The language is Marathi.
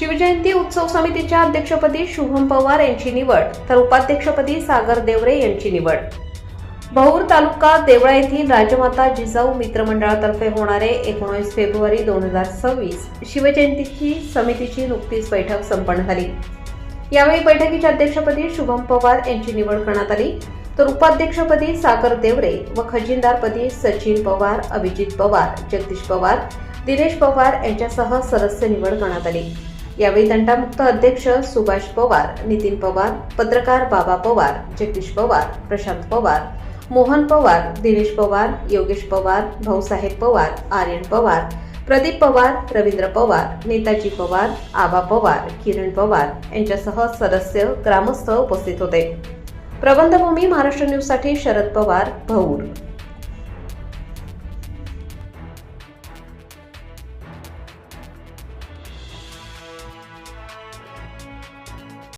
शिवजयंती उत्सव समितीच्या अध्यक्षपदी शुभम पवार यांची निवड तर उपाध्यक्षपदी सागर देवरे यांची निवड। भौर तालुका देवळा येथील राजमाता जिजाऊ मित्रमंडळातर्फे होणारे 19 फेब्रुवारी 2026 शिवजयंती समितीची नुकतीच बैठक संपन्न झाली। यावेळी बैठकीच्या अध्यक्षपदी शुभम पवार यांची निवड करण्यात आली तर उपाध्यक्षपदी सागर देवरे व खजिनदारपदी सचिन पवार, अभिजित पवार, जगदीश पवार, दिनेश पवार यांच्यासह सदस्य निवड करण्यात आली। यावेळी तंटामुक्त अध्यक्ष सुभाष पवार, नितीन पवार, पत्रकार बाबा पवार, जगदीश पवार, प्रशांत पवार, मोहन पवार, दिनेश पवार, योगेश पवार, भाऊसाहेब पवार, आर्यन पवार, प्रदीप पवार, रवींद्र पवार, नेताजी पवार, आबा पवार, किरण पवार यांच्यासह सदस्य ग्रामस्थ उपस्थित होते। प्रबंधभूमी महाराष्ट्र न्यूज साठी शरद पवार, भौर।